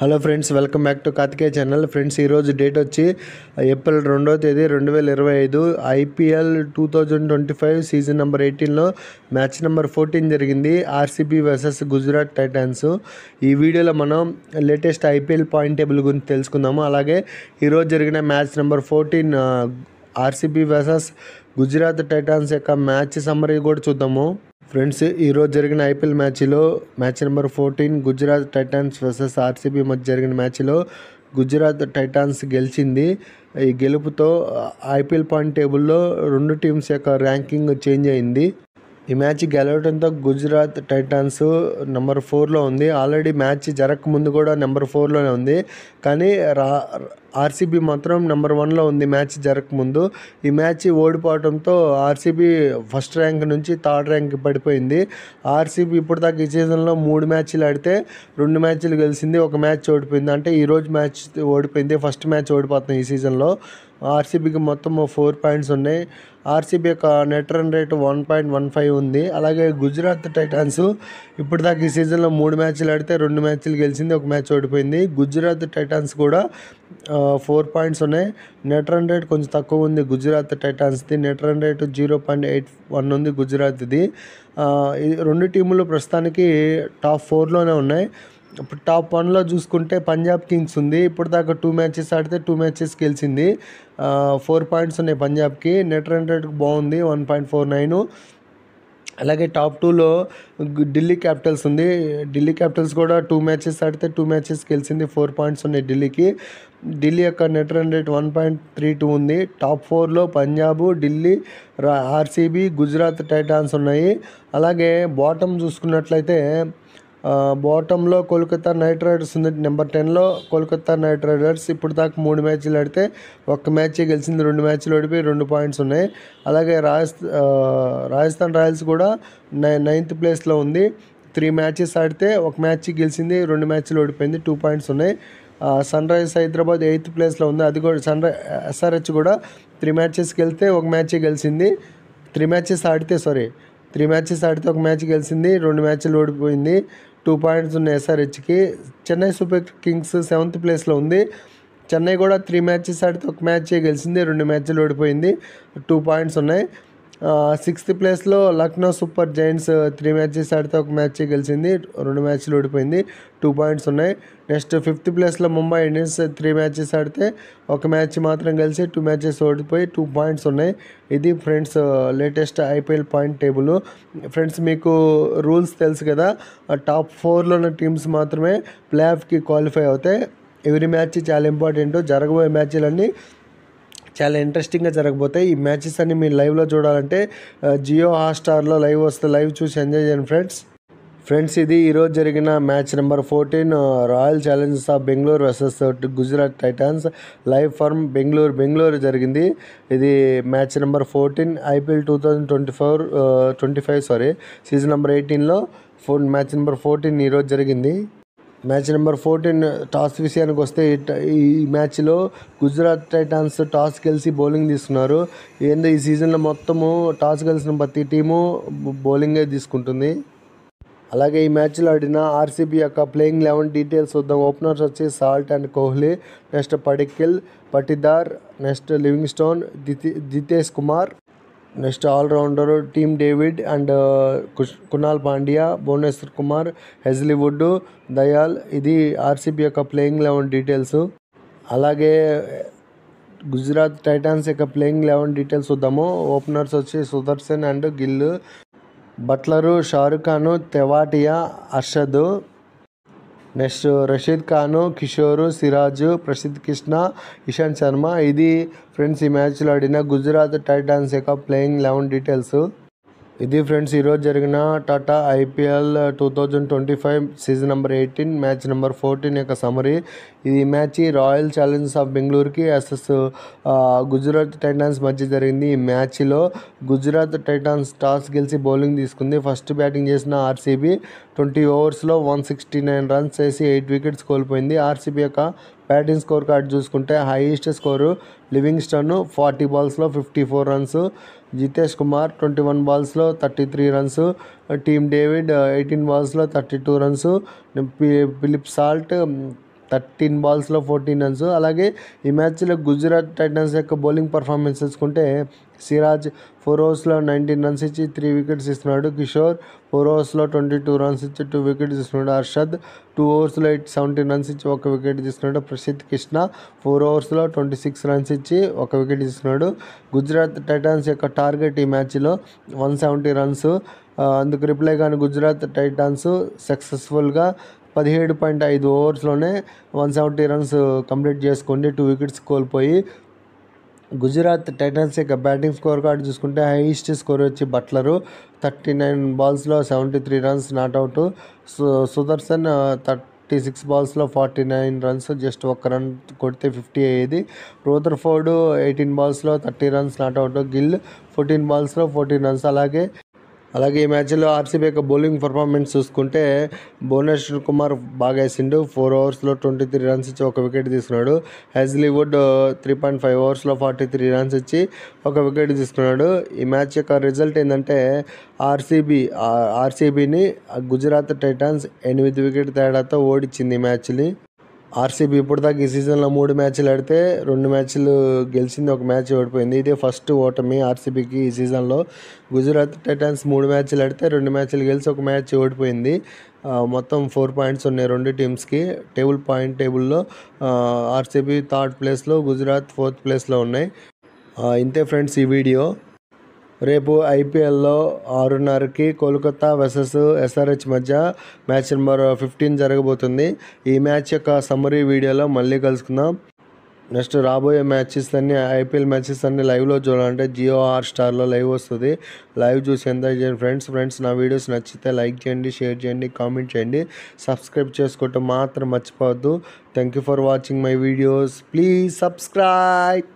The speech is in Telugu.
Hello friends, welcome back to Karthikeya channel. Friends, ఈరోజు డేట్ వచ్చి ఏప్రిల్ 2వ తేదీ 2025 IPL 2025 సీజన్ నెంబర్ 18లో మ్యాచ్ నెంబర్ 14 జరిగింది. RCB versus Gujarat Titans. ఈ వీడియోలో మనం లేటెస్ట్ IPL పాయింట్ టేబుల్ గురించి తెలుసుకుందాము. అలాగే ఈరోజు జరిగిన match number 14 RCB versus Gujarat Titans యొక్క మ్యాచ్ సమ్మరీ కూడా చూద్దాము. ఫ్రెండ్స్, ఈరోజు జరిగిన ఐపీఎల్ మ్యాచ్లో match number 14 Gujarat Titans versus RCB మధ్య జరిగిన మ్యాచ్లో గుజరాత్ టైటాన్స్ గెలిచింది. ఈ గెలుపుతో ఐపీఎల్ పాయింట్ టేబుల్లో రెండు టీమ్స్ యొక్క ర్యాంకింగ్ చేంజ్ అయింది. ఈ మ్యాచ్ గెలవడంతో గుజరాత్ టైటాన్స్ నెంబర్ 4లో ఉంది. ఆల్రెడీ మ్యాచ్ జరగకముందు కూడా నెంబర్ 4లోనే ఉంది. కానీ ఆర్సీబీ మాత్రం నెంబర్ 1లో ఉంది మ్యాచ్ జరగకముందు. ఈ మ్యాచ్ ఓడిపోవడంతో ఆర్సీబీ ఫస్ట్ ర్యాంక్ నుంచి థర్డ్ ర్యాంక్ పడిపోయింది. ఆర్సీబీ ఇప్పటిదాకా ఈ సీజన్లో 3 మ్యాచ్లు ఆడితే 2 మ్యాచ్లు గెలిచింది, 1 మ్యాచ్ ఓడిపోయింది. అంటే ఈరోజు మ్యాచ్ ఓడిపోయింది, ఫస్ట్ మ్యాచ్ ఓడిపోతుంది ఈ సీజన్లో. ఆర్సీబీకి మొత్తం 4 పాయింట్స్ ఉన్నాయి. ఆర్సీబీ యొక్క నెట్ రన్ రేట్ 1.15 ఉంది. అలాగే గుజరాత్ టైటాన్స్ ఇప్పటిదాకా ఈ సీజన్లో 3 మ్యాచ్లు ఆడితే 2 మ్యాచ్లు గెలిచింది, 1 మ్యాచ్ ఓడిపోయింది. గుజరాత్ టైటాన్స్ కూడా 4 పాయింట్స్ ఉన్నాయి. నెట్ రన్ రేట్ కొంచెం తక్కువ ఉంది గుజరాత్ టైటాన్స్ది. నెట్ రన్ రేట్ 0.81 ఉంది గుజరాత్ది. ఈ రెండు టీములు ప్రస్తుతానికి టాప్ 4లోనే ఉన్నాయి. ఇప్పుడు టాప్ 1లో చూసుకుంటే పంజాబ్ కింగ్స్ ఉంది. ఇప్పుడు దాకా 2 మ్యాచెస్ ఆడితే 2 మ్యాచెస్ గెలిచింది. 4 పాయింట్స్ ఉన్నాయి పంజాబ్కి. నెట్ రన్ రేట్ బాగుంది, 1.49. అలాగే టాప్ 2లో ఢిల్లీ క్యాపిటల్స్ ఉంది. ఢిల్లీ క్యాపిటల్స్ కూడా 2 మ్యాచెస్ ఆడితే 2 మ్యాచెస్ గెలిచింది, 4 పాయింట్స్ ఉన్నాయి ఢిల్లీకి. ఢిల్లీ యొక్క నెట్ రన్ రేట్ 1.32 ఉంది. టాప్ 4లో పంజాబ్, ఢిల్లీ, ఆర్సీబీ, గుజరాత్ టైటాన్స్ ఉన్నాయి. అలాగే బాటమ్ చూసుకున్నట్లయితే బాటంలో కోల్కతా నైట్ రైడర్స్ ఉంది. నెంబర్ 10లో కోల్కతా నైట్ రైడర్స్ ఇప్పుడు దాకా 3 మ్యాచ్లు ఆడితే 1 మ్యాచ్ గెలిచింది, 2 మ్యాచ్లు ఓడిపోయి 2 పాయింట్స్ ఉన్నాయి. అలాగే రాజస్థాన్ రాయల్స్ కూడా 9th ప్లేస్లో ఉంది. 3 మ్యాచెస్ ఆడితే 1 మ్యాచ్ గెలిచింది, 2 మ్యాచ్లు ఓడిపోయింది, 2 పాయింట్స్ ఉన్నాయి. సన్ రైజర్స్ హైదరాబాద్ 8th ప్లేస్లో ఉంది. అది కూడా SRH కూడా 3 మ్యాచెస్ గెలిస్తే 1 మ్యాచ్ గెలిచింది, 3 మ్యాచెస్ ఆడితే 1 మ్యాచ్ గెలిచింది, 2 మ్యాచ్లు ఓడిపోయింది, 2 పాయింట్స్ ఉన్నాయి SRHకి. చెన్నై సూపర్ కింగ్స్ 7th ప్లేస్లో ఉంది. చెన్నై కూడా 3 మ్యాచెస్ ఆడితే 1 మ్యాచ్ గెలిచింది, 2 మ్యాచ్లు ఓడిపోయింది, 2 పాయింట్స్ ఉన్నాయి. 6th ప్లేస్లో లక్నో సూపర్ జైంట్స్ 3 మ్యాచెస్ ఆడితే 1 మ్యాచ్ గెలిచింది, 2 మ్యాచ్లు ఓడిపోయింది, 2 పాయింట్స్ ఉన్నాయి. నెక్స్ట్ 5th ప్లేస్లో ముంబై ఇండియన్స్ 3 మ్యాచెస్ ఆడితే 1 మ్యాచ్ మాత్రం గెలిచి 2 మ్యాచెస్ ఓడిపోయి 2 పాయింట్స్ ఉన్నాయి. ఇది friends latest IPL point table. Friends, మీకు రూల్స్ తెలుసు కదా, టాప్ 4లో ఉన్న టీమ్స్ మాత్రమే ప్లే ఆఫ్కి క్వాలిఫై అవుతాయి. ఎవ్రీ మ్యాచ్ చాలా ఇంపార్టెంట్. జరగబోయే మ్యాచ్లన్నీ చాలా ఇంట్రెస్టింగ్గా జరగబోతాయి. ఈ మ్యాచెస్ అన్ని మీరు లైవ్లో చూడాలంటే జియో హాట్స్టార్లో లైవ్ వస్తే లైవ్ చూసి ఎంజాయ్ చేయండి ఫ్రెండ్స్. ఇది ఈరోజు జరిగిన match number 14 Royal Challengers of Bengaluru versus Gujarat Titans live from Bengaluru జరిగింది. ఇది match number 14 IPL 2025 season number 18లో మ్యాచ్ నెంబర్ 14 ఈరోజు జరిగింది. మ్యాచ్ నెంబర్ 14 టాస్ విషయానికి వస్తే ఈ మ్యాచ్లో గుజరాత్ టైటాన్స్ టాస్ గెలిచి బౌలింగ్ తీసుకున్నారు. ఏందో ఈ సీజన్లో మొత్తము టాస్ గెలిచిన ప్రతి టీము బౌలింగే తీసుకుంటుంది. అలాగే ఈ మ్యాచ్లో ఆడిన ఆర్సీబీ యొక్క ప్లేయింగ్ 11 డీటెయిల్స్ చూద్దాం. ఓపెనర్స్ వచ్చి Salt and Kohli, next Padikkal, Patidar, next Livingstone, Jitesh Kumar, next all rounder team David and Krunal Pandya, Bhuvneshwar Kumar, Hazlewood, Dayal. ఇది ఆర్సీబీ యొక్క ప్లేయింగ్ 11 డీటెయిల్స్. అలాగే గుజరాత్ టైటాన్స్ యొక్క ప్లేయింగ్ 11 డీటెయిల్స్ చూద్దాము. ఓపెనర్స్ వచ్చి Sudharsan and Gill, Buttler, Shahrukh Khan, Tewatia, Arshad, next Rashid Khan, Kishore, Siraj, Prasidh Krishna, Ishant Sharma. ఇది ఫ్రెండ్స్ ఈ మ్యాచ్లో ఆడిన గుజరాత్ టైటాన్స్ యొక్క ప్లేయింగ్ 11 డీటెయిల్స్. ఇది ఫ్రెండ్స్ ఈరోజు జరిగిన Tata IPL 2025 season number 18 match number 14 యొక్క సమరీ. ఈ మ్యాచ్ రాయల్ ఛాలెంజర్స్ ఆఫ్ బెంగళూరుకి వర్సెస్ గుజరాత్ టైటాన్స్ మధ్య జరిగింది. ఈ మ్యాచ్లో గుజరాత్ టైటాన్స్ టాస్ గెలిచి బౌలింగ్ తీసుకుంది. ఫస్ట్ బ్యాటింగ్ చేసిన ఆర్సీబీ 20 ఓవర్స్లో 169 రన్స్ చేసి 8 వికెట్స్ కోల్పోయింది. ఆర్సీబీ యొక్క బ్యాటింగ్ స్కోర్ కార్డ్ చూసుకుంటే హైయెస్ట్ స్కోరు లివింగ్స్టన్ 40 బాల్స్లో 54 రన్స్, జితేష్ కుమార్ 21 బాల్స్లో 33 రన్స్, టీమ్ డేవిడ్ 18 బాల్స్లో 32 రన్స్, ఫిలిప్ సాల్ట్ 13 బాల్స్లో 14 రన్స్. అలాగే ఈ మ్యాచ్లో గుజరాత్ టైటన్స్ యొక్క బౌలింగ్ పర్ఫార్మెన్స్ చూసుకుంటే సిరాజ్ 4 ఓవర్స్లో 19 రన్స్ ఇచ్చి 3 వికెట్స్ ఇస్తున్నాడు. కిషోర్ 4 ఓవర్స్లో 22 రన్స్ ఇచ్చి 2 వికెట్స్ ఇస్తున్నాడు. హర్షద్ 2 ఓవర్స్లో 17 రన్స్ ఇచ్చి 1 వికెట్ తీసుకున్నాడు. ప్రసిద్ధ్ కృష్ణ 4 ఓవర్స్లో 26 రన్స్ ఇచ్చి 1 వికెట్ తీసుకున్నాడు. గుజరాత్ టైటన్స్ యొక్క టార్గెట్ ఈ మ్యాచ్లో 170 రన్స్. అందుకు రిప్లై కానీ గుజరాత్ టైటన్స్ సక్సెస్ఫుల్గా 17.5 ఓవర్స్లోనే 170 రన్స్ కంప్లీట్ చేసుకోండి, 2 వికెట్స్ కోల్పోయి. గుజరాత్ టైటన్స్ యొక్క బ్యాటింగ్ స్కోర్ కార్డు చూసుకుంటే హైయెస్ట్ స్కోర్ వచ్చి Buttler 39 బాల్స్లో 73 runs not out. Sudarshan 36 బాల్స్లో 49 runs, just 1 run కొడితే 50 అయ్యేది. Rutherford 18 బాల్స్లో 30 runs not out. Gill 14 బాల్స్లో 14 runs. అలాగే ఈ మ్యాచ్లో ఆర్సీబీ యొక్క బౌలింగ్ పర్ఫార్మెన్స్ చూసుకుంటే భువనేశ్వర్ కుమార్ బాగా వేసిండు. 4 ఓవర్స్లో 23 రన్స్ ఇచ్చి 1 వికెట్ తీసుకున్నాడు. హెజ్లీవుడ్ 3.5 ఓవర్స్లో 43 రన్స్ ఇచ్చి 1 వికెట్ తీసుకున్నాడు. ఈ మ్యాచ్ యొక్క రిజల్ట్ ఏంటంటే ఆర్సీబీని గుజరాత్ టైటన్స్ 8 వికెట్ తేడాతో ఓడించింది ఈ మ్యాచ్ని. ఆర్సీబీ ఇప్పుడు దాకా ఈ సీజన్లో 3 మ్యాచ్లు ఆడితే 2 మ్యాచ్లు గెలిచింది, 1 మ్యాచ్ ఓడిపోయింది. ఇదే ఫస్ట్ ఓటమి ఆర్సీబీకి ఈ సీజన్లో. గుజరాత్ టైటన్స్ 3 మ్యాచ్లు ఆడితే 2 మ్యాచ్లు గెలిచి 1 మ్యాచ్ ఓడిపోయింది. మొత్తం 4 పాయింట్స్ ఉన్నాయి 2 టీమ్స్కి. టేబుల్లో ఆర్సీబీ 3rd ప్లేస్లో, గుజరాత్ 4th ప్లేస్లో ఉన్నాయి. ఇంతే ఫ్రెండ్స్ ఈ వీడియో. రేపు ఐపీఎల్లో 6:30కి కోల్కతా వర్సెస్ ఎస్ఆర్హెచ్ మధ్య మ్యాచ్ నెంబర్ 15 జరగబోతుంది. ఈ మ్యాచ్ యొక్క సమ్మరీ వీడియోలో మళ్ళీ కలుసుకుందాం. నెక్స్ట్ రాబోయే మ్యాచెస్ అన్నీ, ఐపీఎల్ మ్యాచెస్ అన్నీ లైవ్లో చూడాలంటే జియో హాట్‌స్టార్లో లైవ్ వస్తుంది. లైవ్ చూసి ఎంజాయ్ చేయండి ఫ్రెండ్స్. నా వీడియోస్ నచ్చితే లైక్ చేయండి, షేర్ చేయండి, కామెంట్ చేయండి, సబ్స్క్రైబ్ చేసుకోవటం మాత్రం మర్చిపోవద్దు. Thank you for watching my videos. Please subscribe.